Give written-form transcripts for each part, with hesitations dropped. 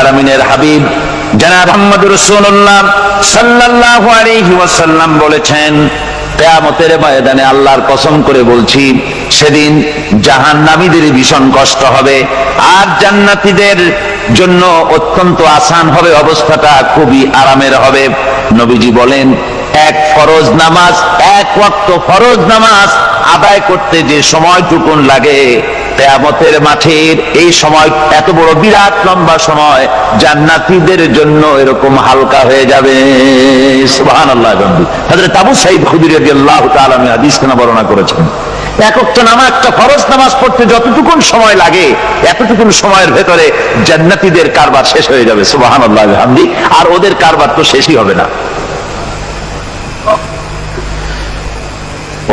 আলামিনের হাবিব জনাব মুহাম্মদুর রাসূলুল্লাহ সাল্লাল্লাহু আলাইহি ওয়াসাল্লাম বলেছেন, কিয়ামতের ময়দানে আল্লাহর কসম করে বলছি, সেদিন জাহান্নামীদের ভীষণ কষ্ট হবে আর জান্নাতীদের জন্য অত্যন্ত আসান হবে, অবস্থাটা খুবই আরামের হবে। নবীজি বলেন, এক ফরজ নামাজ, এক ওয়াক্ত ফরজ নামাজ আদায় করতে যে সময়টুকুন লাগে, কিয়ামতের মাঠের এই সময়, এত বড় বিরাট লম্বা সময় জান্নাতীদের জন্য এরকম হালকা হয়ে যাবে। সুবহানাল্লাহ। হযরত আবু সাঈদ খুদরী রাদিয়াল্লাহু তাআলা হাদিসে বর্ণনা করেছেন, এক ওয়াক্ত নামাজ, একটা ফরজ নামাজ পড়তে যতটুকুন সময় লাগে, এতটুকুন সময়ের ভেতরে জান্নাতীদের কারবার শেষ হয়ে যাবে। সুবহানাল্লাহ বিহামদি। আর ওদের কারবার তো শেষই হবে না।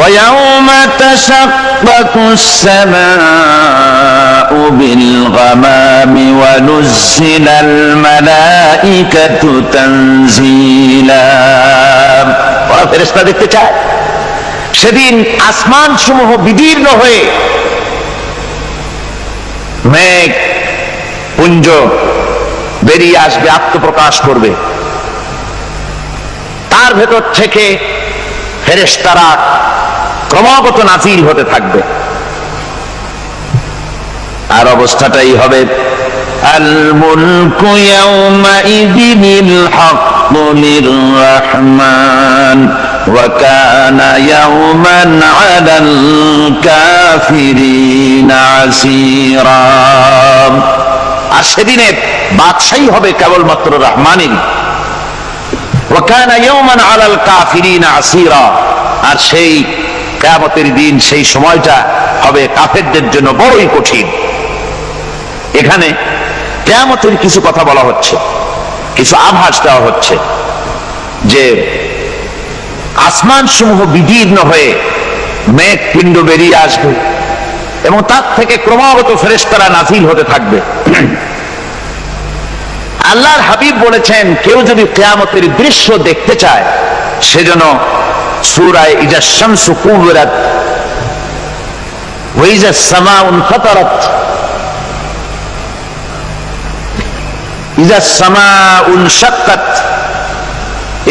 وَيَوْمَ تَشَقَّقُ السَّمَاءُ بِالْغَمَامِ وَنُزِّلَ الْمَلَائِكَةُ تَنزِيلًا। ওরা ফেরেশতা দেখতে চায়, সেদিন আসমান সমূহ বিদীর্ণ হয়ে মেঘ পুঞ্জ বেরিয়ে আসবে, আত্মপ্রকাশ করবে, তার ভেতর থেকে ফেরেশতারা ক্রমাগত নাজিল হতে থাকবে। আর অবস্থাটাই হবে, আল মুলকু ইয়াউমাইযিনিল হাক্কু লির-রাহমান ওয়া কানা ইয়াওমান আলাল কাফিরিনা আসীরা। আর সেদিনে বাদশাহী হবে কেবলমাত্র রহমানেরই। ওয়া কানা ইয়াওমান আলাল কাফিরিনা আসীরা। আর সেই কিয়ামতের দিন, সেই সময়টা হবে কাফেরদের জন্য বড়ই কঠিন। এখানে কিয়ামতের কিছু কথা বলা হচ্ছে, কিছু আভাস দেওয়া হচ্ছে যে আসমান সমূহ বিদীর্ণ হয়ে মেঘ পিণ্ড বেরিয়ে আসবে এবং তার থেকে ক্রমাগত ফেরেশতারা নাজিল হতে থাকবে। আল্লাহর হাবিব বলেছেন, কেউ যদি কিয়ামতের দৃশ্য দেখতে চায়, সেজন্য সূরা ইজা শামসু কুবিরাত ওয়া ইজা সামাউ ফাতারাত, ইজা সামাউ শাক্কাত,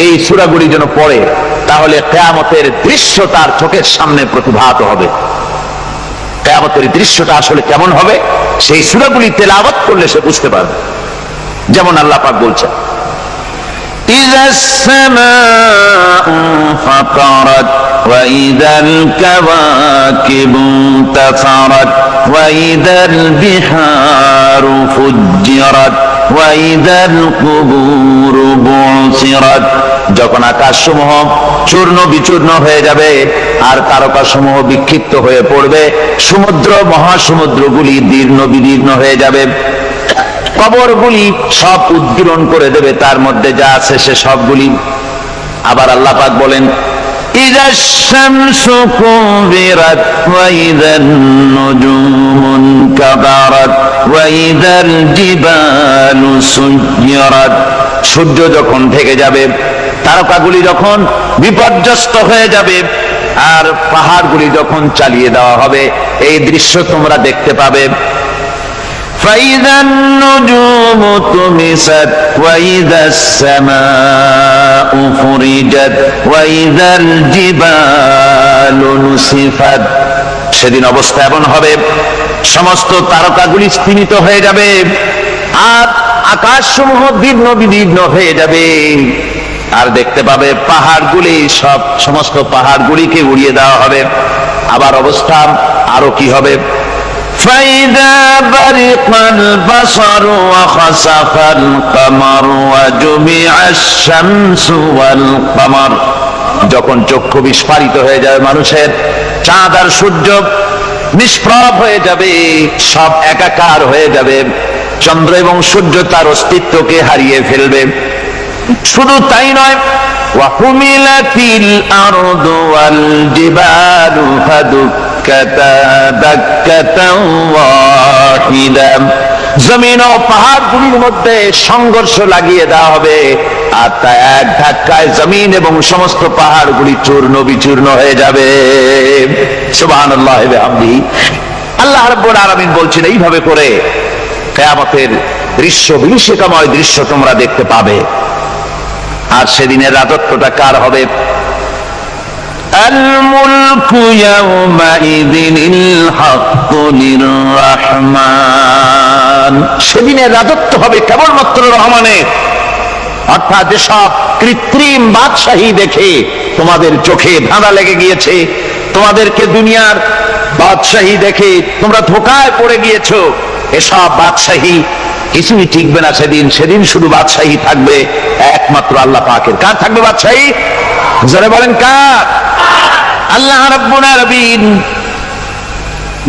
এই সূরাগুলি যেন পড়ে, তাহলে কিয়ামতের দৃশ্য তার চোখের সামনে প্রতিভাত হবে। কিয়ামতের দৃশ্যটা আসলে কেমন হবে, সেই সূরাগুলি তেলাওয়াত করলে সে বুঝতে পারবে। যেমন আল্লাহ পাক বলছেন, إذا السماء انفطرت وإذا الكواكب انتثرت وإذا البحار فجرت وإذا القبور بعثرت। যখন আকাশসমূহ চূর্ণ বিচূর্ণ হয়ে যাবে আর তারকাসমূহ বিক্ষিপ্ত হয়ে পড়বে, সমুদ্র মহাসমুদ্রগুলি দীর্ণ বিদীর্ণ হয়ে যাবে, কবরগুলি সব উদ্গীরণ করে দেবে, তার মধ্যে যা আছে সে সবগুলি। আবার আল্লাহ পাক বলেন, ইযা শামসু কুবিরাত ওয়া ইযান নুজুমুন কাদারাত ওয়া ইযাল জিবালু সুয়্যিরাত। সূর্য যখন ঢেকে যাবে, তারকাগুলি যখন বিপর্যস্ত হয়ে যাবে আর পাহাড়গুলি যখন চালিয়ে দেওয়া হবে, এই দৃশ্য তোমরা দেখতে পাবে। فإذا النجوم طمست وإذا السماء فرجت وإذا الجبال نسفت। সেদিন অবস্থা এমন হবে, সমস্ত তারকাগুলি স্তিমিত হয়ে যাবে আর আকাশসমূহ দীর্ণ বিদীর্ণ হয়ে যাবে। আর দেখতে পাবে পাহাড়গুলি, সমস্ত পাহাড়গুলিকে উড়িয়ে দেওয়া হবে। আবার অবস্থা আরো কি হবে, فإذا برق البصر وخسف القمر وجمع الشمس والقمر। যখন চক্ষু বিস্ফারিত হয়ে যাবে মানুষের, চাঁদ আর সূর্য নিষ্প্রভ হয়ে যাবে, সব একাকার হয়ে যাবে, চন্দ্র এবং সূর্য তার অস্তিত্বকে হারিয়ে ফেলবে। শুধু তাই নয়, ওয়াহুমিলাতিল আরদু ওয়াল জিবালু ফাদুক্কাতা দাক্কাতাও ওয়াহিদা। জমিন ও পাহাড়গুলির মধ্যে সংঘর্ষ লাগিয়ে দেওয়া হবে আর তা এক ধাক্কায় জমিন এবং সমস্ত পাহাড়গুলি চূর্ণ বিচূর্ণ হয়ে যাবে। সুবহানাল্লাহি ওয়া বিহামদিহি। আল্লাহ রাব্বুল আলামিন বলছেন, এইভাবে করে কিয়ামতের দৃশ্য, বিভীষিকাময় দৃশ্য তোমরা দেখতে পাবে। আর সেদিনের রাজত্বটা কার হবে? আল মুলকু ইয়াউমাইযিনিল হাক্কু লির-রাহমান। সেদিনের রাজত্ব হবে কেবলমাত্র রহমানের। অর্থাৎ যেসব কৃত্রিম বাদশাহী দেখে তোমাদের চোখে ধাঁধা লেগে গিয়েছে, তোমাদেরকে দুনিয়ার বাদশাহী দেখে তোমরা ধোঁকায় পড়ে গিয়েছো, এসব বাদশাহী কিছুই টিকবে না সেদিন। সেদিন শুধু বাদশাহী থাকবে একমাত্র আল্লাহ পাকের। কার থাকবে বাদশাহী? জোরে বলেন কার? আল্লাহ রাব্বুল আলামিন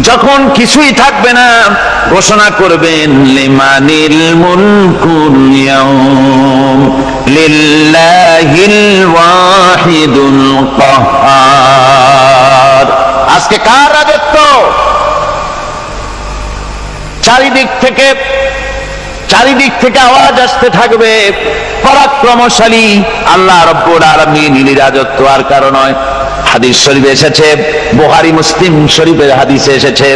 যখন কিছুই থাকবে না ঘোষণা করবেন লিমানিল মুলকুল ইয়াউম লিল্লাহিল ওয়াহিদুল কাহ্হার। আজকে কার রাজত্ব? চারিদিক থেকে আওয়াজ আসতে থাকবে, পরাক্রমশালী আল্লাহ রাব্বুল আলামিনের রাজত্ব আর কারো নয়। হাদিস শরীফে এসেছে, বুখারী মুসলিম শরীফের হাদিসে এসেছে,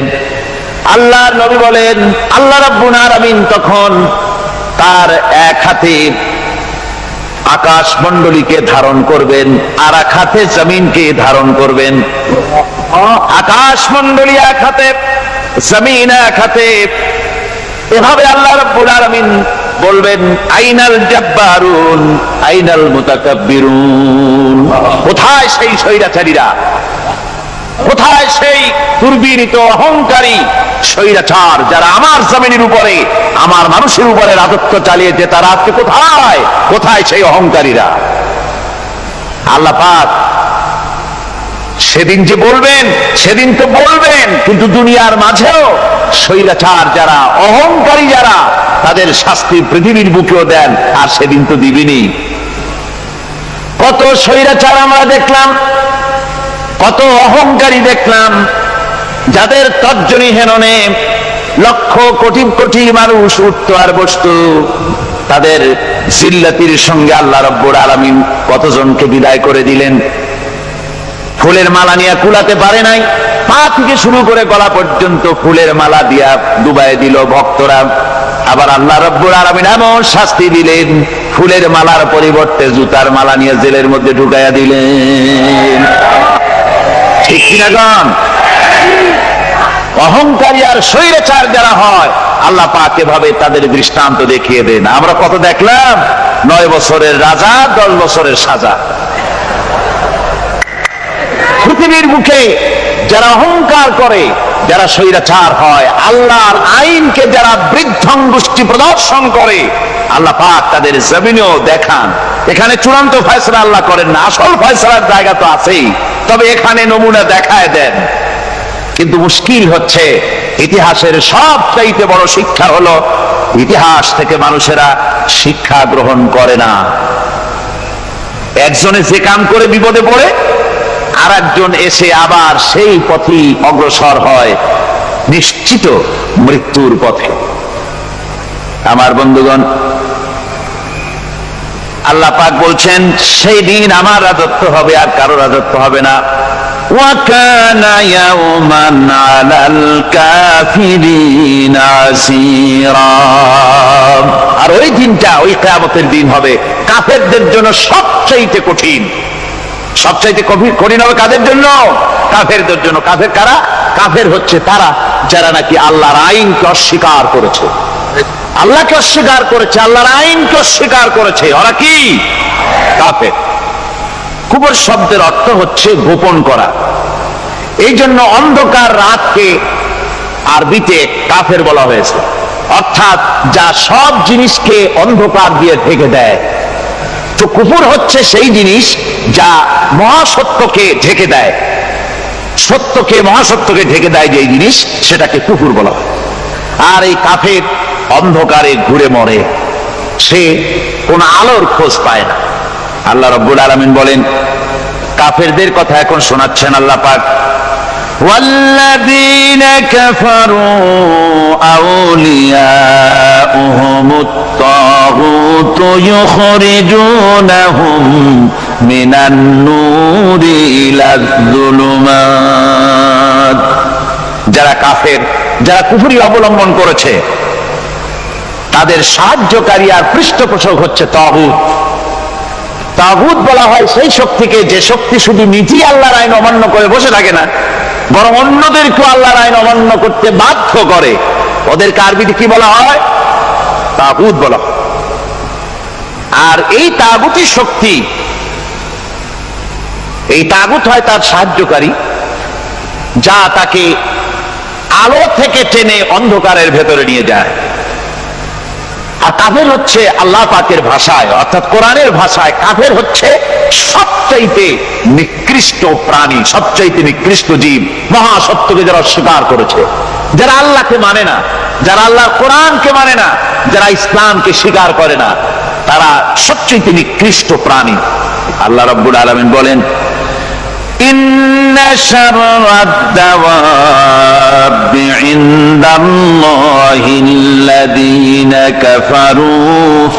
আল্লাহর নবী বলেন আল্লাহ রাব্বুল আলামিন তখন তার এক হাতে আকাশ মণ্ডলীকে ধারণ করবেন, আর এক হাতে জমিনকে ধারণ করবেন। আকাশ মণ্ডলী এক হাতে, জমিন এক হাতে। এভাবে আল্লাহ রাব্বুল আলামিন বলবেন আইনাল জাব্বারুন আইনাল মুতাকাব্বিরুন। কোথায় সেই স্বৈরাচারীরা? কোথায় সেই দুর্বিনীত অহংকারী স্বৈরাচার যারা আমার জমিনের উপরে, আমার মানুষের উপরে রাজত্ব চালিয়েছে? তারা আজকে কোথায়? কোথায় সেই অহংকারীরা? আল্লাহ পাক সেদিন যে বলবেন, সেদিন তো বলবেন, কিন্তু দুনিয়ার মাঝেও স্বৈরাচার যারা, অহংকারী যারা, তাদের শাস্তি পৃথিবীর বুকেও দেন, আর সেদিন তো দিবেনই। কত স্বৈরাচার আমরা দেখলাম, কত অহংকারী দেখলাম, যাদের তর্জনী হেননে লক্ষ কোটি কোটি মানুষ উঠতো আর বসতো। তাদের জিল্লাতির সঙ্গে আল্লাহ রাব্বুল আলামিন কতজনকে বিদায় করে দিলেন। ফুলের মালা নিয়ে কুলাতে পারে নাই, পা থেকে শুরু করে গলা পর্যন্ত ফুলের মালা দিয়া ডুবাই দিল ভক্তরা। আবার আল্লাহ রাব্বুল আলামিন এমন শাস্তি দিলেন, ফুলের মালার পরিবর্তে জুতার মালা নিয়ে জেলের মধ্যে ঢুকাইয়া দিলেন। ঠিক কিনা গান? অহংকারী আর স্বৈরাচার যারা হয়, আল্লাহ পাক এভাবে তাদের দৃষ্টান্ত দেখিয়ে দেন। আমরা কত দেখলাম, 9 বছরের রাজা 10 বছরের সাজা। পৃথিবীর মুখে যারা অহংকার করে, যারা স্বৈরাচার হয়, আল্লাহর আইনকে যারা বৃদ্ধঙ্গুষ্টি প্রদর্শন করে, আল্লাহ পাক তাদের জমিনেও দেখান। এখানে চূড়ান্ত ফয়সালা আল্লাহ করেন না, আসল ফয়সালার জায়গা তো আছেই, তবে এখানে নমুনা দেখায় দেন। কিন্তু মুশকিল হচ্ছে, ইতিহাসের সবচাইতে বড় শিক্ষা হলো ইতিহাস থেকে মানুষেরা শিক্ষা গ্রহণ করে না। একজনে যে কাম করে বিপদে পড়ে, আর একজন এসে আবার সেই পথেই অগ্রসর হয়, নিশ্চিত মৃত্যুর পথে। আমার বন্ধুগণ, আল্লাহ পাক বলছেন সেই দিন আমার রাজত্ব হবে, আর কারো রাজত্ব হবে না। ওয়াকানা ইয়াওমান আলাল কাফিরিনা আসীরা। আর ওই দিনটা, ওই কিয়ামতের দিন হবে কাফেরদের জন্য সবচাইতে কঠিন। সবচাইতে কঠিন হবে কাদের জন্য? কাফেরদের জন্য। কাফের কারা? কাফের হচ্ছে তারা যারা নাকি আল্লাহর আইনকে অস্বীকার করেছে, আল্লাহকে অস্বীকার করেছে, আল্লাহর আইনকে অস্বীকার করেছে। ওরা কি? কাফের। কুফর শব্দের অর্থ হচ্ছে গোপন করা। এই জন্য অন্ধকার রাতকে আরবিতে কাফের বলা হয়েছে, অর্থাৎ যা সব জিনিসকে অন্ধকার দিয়ে ঢেকে দেয়। তো কুফর হচ্ছে সেই জিনিস যা মহাসত্যকে ঢেকে দেয়, সত্যকে, মহাসত্যকে ঢেকে দেয় যেই জিনিস, সেটাকে কুফর বলা হয়। আর এই কাফের অন্ধকারে ঘুরে মরে, সে কোন আলোর খোঁজ পায় না। আল্লাহ রাব্বুল আলামিন বলেন, কাফেরদের কথা এখন শোনাচ্ছেন আল্লাহ পাক, ওয়াল্লাযীনা কাফারু আউলিয়াউহুমুত তাগুতু ইউখরিজুনাহুম মিনান নূরি ইলাজ যুলুমাত। যারা কাফের, যারা কুফরি অবলম্বন করেছে, তাদের সাহায্যকারী আর পৃষ্ঠপোষক হচ্ছে তাগুত। তাগুত বলা হয় সেই শক্তিকে যে শক্তি শুধু নিজেই আল্লাহর আইন অমান্য করে বসে থাকে না, বরং অন্যদেরকেও আল্লাহর আইন অমান্য করতে বাধ্য করে। ওদেরকে আরবিতে কি বলা হয়? তাগুত বলা হয়। আর এই তাগুতি শক্তি, এই তাগুত হয় তার সাহায্যকারী, যা তাকে আলো থেকে টেনে অন্ধকারের ভেতরে নিয়ে যায়। আর কাফের হচ্ছে আল্লাহ পাকের ভাষায় অর্থাৎ কোরআনের ভাষায় কাফের হচ্ছে সবচাইতে নিকৃষ্ট প্রাণী, সবচাইতে নিকৃষ্ট জীব। মহাসত্যকে যারা অস্বীকার করেছে, যারা আল্লাহকে মানে না, যারা আল্লাহর কোরআনকে মানে না, যারা ইসলামকে স্বীকার করে না, তারা সবচাইতে নিকৃষ্ট প্রাণী। আল্লাহ রাব্বুল আলামিন বলেন, ইন্না শাররাদ দাওয়াবি ইনদাল্লাহিল্লাযীনা কাফারু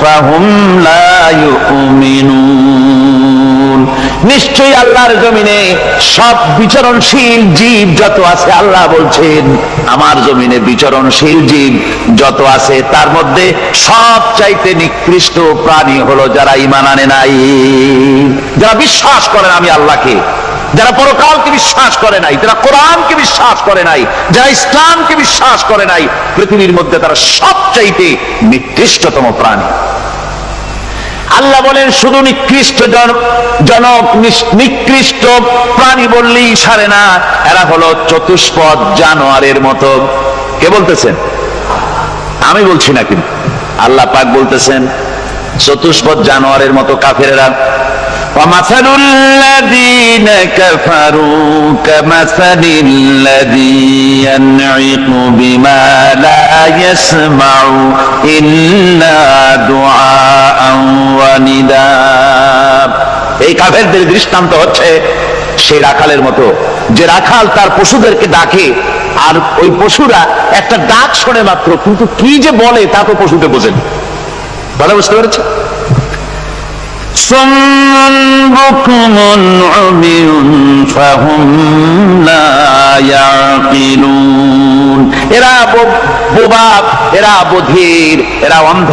ফাহুম লা ইউমিনুন। নিশ্চয়ই আল্লাহর জমিনে সব বিচরণশীল জীব যত আছে, আল্লাহ বলছেন আমার জমিনে বিচরণশীল জীব যত আছে তার মধ্যে সবচাইতে নিকৃষ্ট প্রাণী হলো যারা ঈমান আনে নাই, যারা বিশ্বাস করে না আমি আল্লাহকে, যারা পরকালকে বিশ্বাস করে নাই, যারা কোরআনকে বিশ্বাস করে নাই, যারা ইসলামকে বিশ্বাস করে নাই, পৃথিবীর মধ্যে তারা সবচাইতে নিকৃষ্টতম প্রাণী। আল্লাহ বলেন শুধু নিকৃষ্ট জনক নিকৃষ্ট প্রাণী বললেই সারে না, এরা হলো চতুষ্পদ জানোয়ারের মতো। কে বলতেছেন? আমি বলছি না, কিন্তু আল্লাহ পাক বলতেছেন চতুষ্পদ জানোয়ারের মতো কাফেরেরা। وَمَثَلُ الَّذِينَ كَفَرُوا كَمَثَلِ الَّذِي يَنْعِقُ بِمَا لَا يَسْمَعُ إِلَّا دُعَاءً وَنِدَاءً। এই কাফেরদের দৃষ্টান্ত হচ্ছে সেই রাখালের মতো, যে রাখাল তার পশুদেরকে ডাকে আর ওই পশুরা একটা ডাক শোনে মাত্র, কিন্তু কি যে বলে তা তো পশুতে বোঝেন। ভালো বুঝতে পেরেছে? এরা বোবা, এরা বধির, এরা অন্ধ,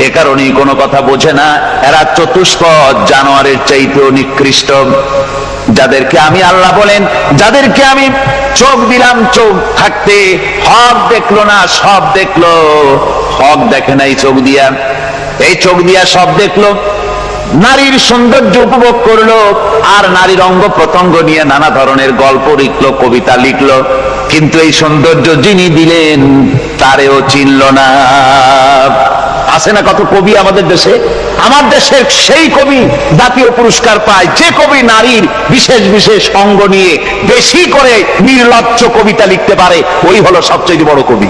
এ কারণেই কোনো কথা বোঝে না। এরা চতুষ্পদ জানোয়ারের চাইতেও নিকৃষ্ট। যাদেরকে আমি আল্লাহ বলেন, যাদেরকে আমি চোখ দিলাম, চোখ থাকতে হক দেখলো না, সব দেখলো। হক দেখে নাই চোখ দিয়া, এই চোখ দিয়া সব দেখলো। নারীর সৌন্দর্য উপভোগ করলো আর নারীর অঙ্গ প্রত্যঙ্গ নিয়ে নানা ধরনের গল্প লিখলো, কবিতা লিখলো, কিন্তু এই সৌন্দর্য যিনি দিলেন তারেও চিনল না। আছে না কত কবি আমাদের দেশে? আমার দেশের সেই কবি জাতীয় পুরস্কার পায় যে কবি নারীর বিশেষ বিশেষ অঙ্গ নিয়ে বেশি করে নির্লজ্জ কবিতা লিখতে পারে, ওই হলো সবচেয়ে বড় কবি।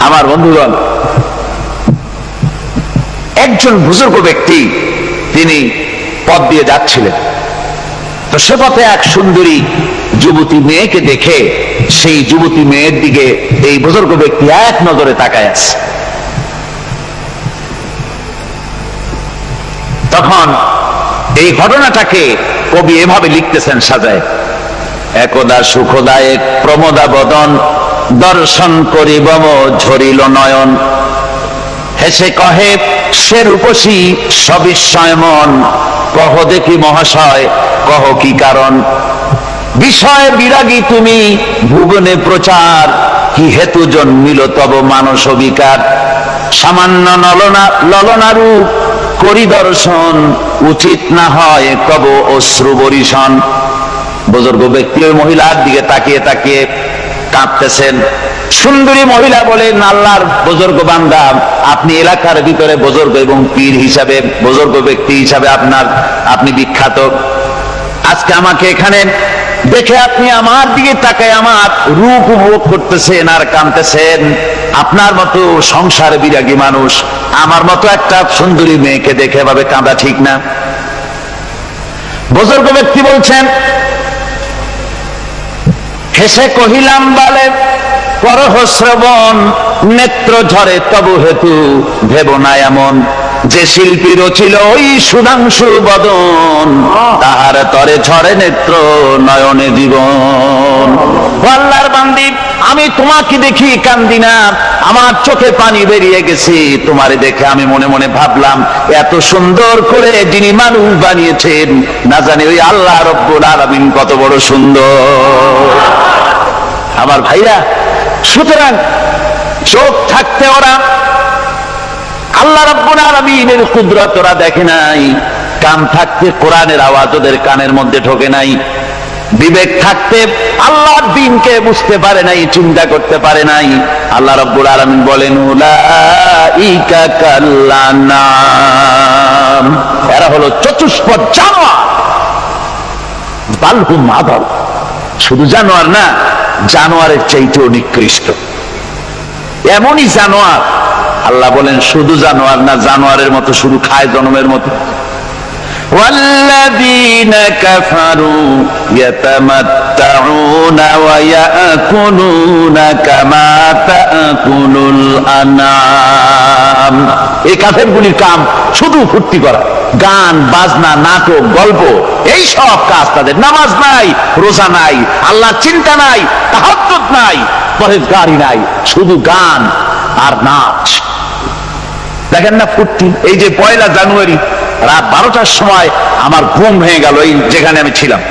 আমার বন্ধুগণ, একজন বুজুর্গ ব্যক্তি তিনি পথ দিয়ে যাচ্ছিলেন, তো সে পথে এক সুন্দরী যুবতী মেয়েকে দেখে সেই যুবতী মেয়ের দিকে এই বুজুর্গ ব্যক্তি এক নজরে তাকায় আছে। তখন এই ঘটনাটাকে কবি এভাবে লিখতেছেন সাজায়, একদা সুখদায়ক প্রমোদা বদন দর্শন করিবম ঝরিল নয়ন, হেসে কহে সে রূপসী সবিস্ময় মন, কহ দেখি মহাশয় কহ কি কারণ, বিষয় বিরাগী তুমি ভুবনে প্রচার, কি হেতু জন্মিল তব মানস বিকার, সামান্য ললনা রূপ করি দর্শন, উচিত না হয় কব অশ্রু বরিশন। বুজুর্গ ব্যক্তি ওই মহিলার দিকে তাকিয়ে তাকিয়ে কাঁদতেছেন। সুন্দরী মহিলা বলেন, আল্লাহর বুজুর্গ বান্দা, আপনি এলাকার ভিতরে বুজুর্গ এবং পীর হিসাবে, বুজুর্গ ব্যক্তি হিসাবে আপনি বিখ্যাত। আজকে আমাকে এখানে দেখে আপনি আমার দিকে তাকায় আমার রূপ উপভোগ করতেছেন আর কাঁদতেছেন। আপনার মতো সংসার বিরাগী মানুষ আমার মতো একটা সুন্দরী মেয়েকে দেখে এভাবে কাঁদা ঠিক না। বুজুর্গ ব্যক্তি বলছেন, হেসে কহিলাম বলে করহ শ্রবণ, নেত্র ঝরে তবু হেতু ভেব না এমন, যে শিল্পী রচিল ওই সুধাংশু বদন, তাহার তরে ঝরে নেত্র নয়নে জীবন। আল্লাহর বান্দি, আমি তোমাকে দেখি কান্দি না, আমার চোখে পানি বেরিয়ে গেছে। তোমারে দেখে আমি মনে মনে ভাবলাম, এত সুন্দর করে যিনি মানুষ বানিয়েছেন, না জানি ওই আল্লাহ রব্বুল আলামিন কত বড় সুন্দর। আমার ভাইরা, সুতরাং চোখ থাকতে ওরা আল্লাহ রাব্বুল আলামিনের কুদরত ওরা দেখে নাই, কান থাকতে কোরআনের আওয়াজ ওদের কানের মধ্যে ঢোকে নাই, বিবেক থাকতে আল্লাহর দ্বীনকে বুঝতে পারে নাই, চিন্তা করতে পারে নাই। আল্লাহ রাব্বুল আলামিন বলেন, উলাইকা কাল্লানাম, এরা হলো চতুষ্পদ জানোয়ার, বালহুম আদল, শুধু জানোয়ার না, জানোয়ারের চাইতেও নিকৃষ্ট। এমনই জানোয়ার, আল্লাহ বলেন শুধু জানোয়ার না, জানোয়ারের মতো শুধু খায় জনমের মতো। والذين كفروا يتمتعون ويأكلون كما تأكل الأنعام। এই কাফেরগুলির কাম শুধু ফুর্তি করা, গান বাজনা, নাটক, গল্প, এই সব কাজ তাদের। নামাজ নাই, রোজা নাই, আল্লাহর চিন্তা নাই, তাহাজ্জুদ নাই, পরহেজগারি নাই, শুধু গান আর নাচ। দেখেন না ফুর্তি। এই যে 1 জানুয়ারি রাত 12টার সময় আমার ঘুম ভেঙে গেল, এই যেখানে আমি ছিলাম,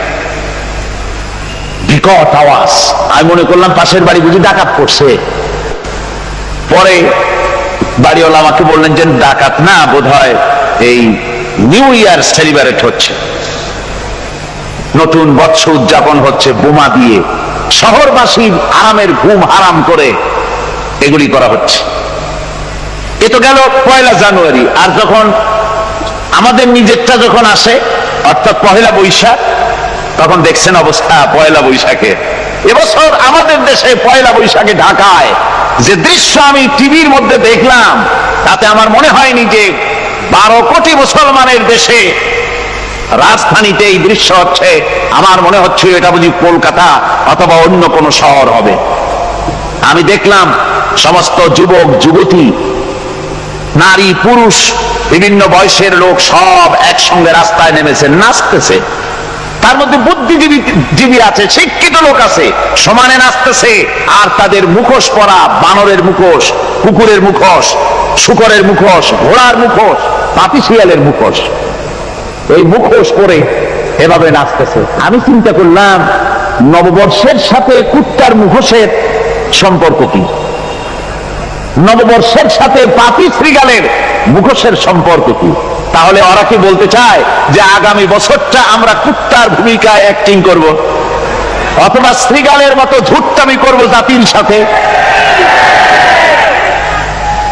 বিকট আওয়াজ। আমি মনে করলাম পাশের বাড়ি বুঝি ডাকাত পড়ছে। পরে বাড়িওয়ালা আমাকে বললেন যে ডাকাত না, বোধহয় এই নিউ ইয়ার সেলিব্রেট হচ্ছে, নতুন বৎসর উদযাপন হচ্ছে বোমা দিয়ে, শহরবাসীর আরামের ঘুম হারাম করে এগুলি করা হচ্ছে। এ তো গেল 1 জানুয়ারি। আর যখন আমাদের নিজেরটা যখন আসে, অর্থাৎ 1 বৈশাখ, তখন দেখছেন অবস্থা 1 বৈশাখে। এবছর আমাদের দেশে 1 বৈশাখে ঢাকায় যে দৃশ্য আমি টিভির মধ্যে দেখলাম, তাতে আমার মনে হয়নি যে 12 কোটি মুসলমানের দেশে রাজধানীতে এই দৃশ্য হচ্ছে। আমার মনে হচ্ছে এটা বুঝি কলকাতা অথবা অন্য কোন শহর হবে। আমি দেখলাম সমস্ত যুবক যুবতী, নারী পুরুষ, বিভিন্ন বয়সের লোক সব একসঙ্গে রাস্তায় নেমেছে, নাচতেছে। তার মধ্যে বুদ্ধিজীবী আছে, শিক্ষিত লোক আছে, সমানে নাচতেছে। আর তাদের মুখোশ পরা, বানরের মুখোশ, কুকুরের মুখোশ, শূকরের মুখোশ, ঘোড়ার মুখোশ, পাপী শিয়ালের মুখোশ, এই মুখোশ পরে এভাবে নাচতেছে। আমি চিন্তা করলাম, নববর্ষের সাথে কুত্তার মুখোশের সম্পর্ক কি? নববর্ষের সাথে পাপী শ্রীগালের মুখোশের সম্পর্ক কি? তাহলে ওরা কি বলতে চায় যে আগামী বছরটা আমরা কুত্তার ভূমিকায় অ্যাক্টিং করব, অথবা শ্রীগালের মতো ঝুট্টামি করব জাতির সাথে?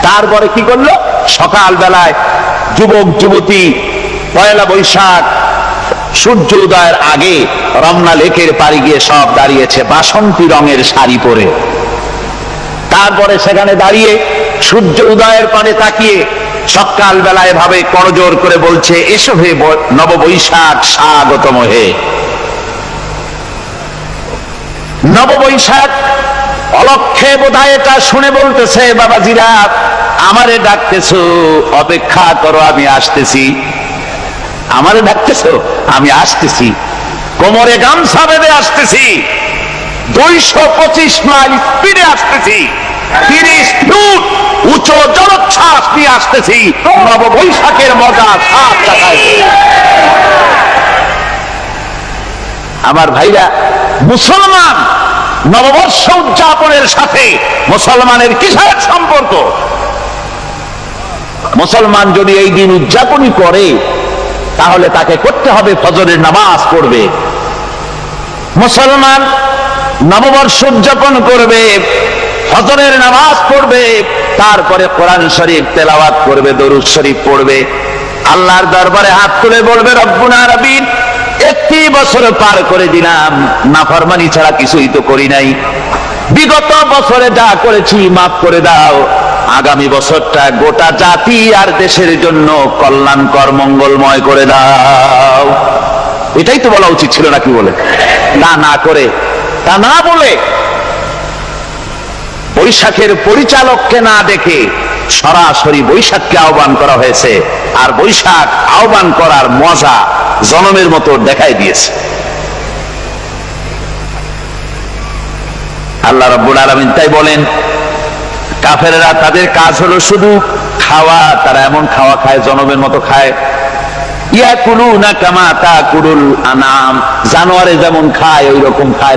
তারপরে কি করলো? সকাল বেলায় যুবক যুবতী 1 বৈশাখ সূর্য উদয়ের আগে রমনা লেকের পাড়ে গিয়ে সব দাঁড়িয়েছে বাসন্তী রঙের শাড়ি পরে। তারপরে সেখানে দাঁড়িয়ে সূর্য উদয়ের পানে তাকিয়ে সকাল বেলায় ভাবে করজোর করে বলছে, এসো হে নববৈশাখ স্বাগতম হে। নববৈশাখ অলক্ষে বোধহয় এটা শুনে বলতেছে, বাবাজিরা আমারে ডাকতেছো, অপেক্ষা করো, আমি আসতেছি। আমারে ডাকতেছো, আমি আসতেছি, কোমরে গামছা বেঁধে আসতেছি, 225 মাইল স্পিডে আসতেছি, 30 ফুট উচ্চ জলোচ্ছ্বাস নিয়ে আসতেছি, নববৈশাখের মজা সাত টাকায়। আমার ভাইরা, মুসলমান নববর্ষ উদযাপনের সাথে মুসলমানের কিসের সম্পর্ক? মুসলমান যদি এই দিন উদযাপনই করে, তাহলে তাকে করতে হবে ফজরের নামাজ পড়বে। মুসলমান নববর্ষ উদযাপন করবে, ফজরের নামাজ পড়বে, তারপরে কোরআন শরীফ তেলাওয়াত করবে, দরুদ শরীফ পড়বে, আল্লাহর দরবারে হাত তুলে বলবে, রব্বুনা রব্বিন, একটি বছর পার করে দিলাম, নাফরমানি ছাড়া কিছুই তো করি নাই, বিগত বছরে যা করেছি মাফ করে দাও, আগামী বছরটা গোটা জাতি আর দেশের জন্য কল্যাণকর মঙ্গলময় করে দাও। এটাই তো বলা উচিত ছিল নাকি? বলে তা না করে, তা না বলে, বৈশাখের পরিচালককে না দেখে সরাসরি বৈশাখকে আহ্বান করা হয়েছে, আর বৈশাখ আহ্বান করার মজা জনমের মতো দেখাই দিয়েছে। আল্লাহ রাব্বুল আলামিন তাই বলেন, কাফেররা তাদের কাজ হলো শুধু খাওয়া, তারা এমন খাওয়া খায় জনমের মতো খায়। ইয়াকুলুনা কামা তাকুলুল আনাম, জানোয়ারে যেমন খায় ওই রকম খায়।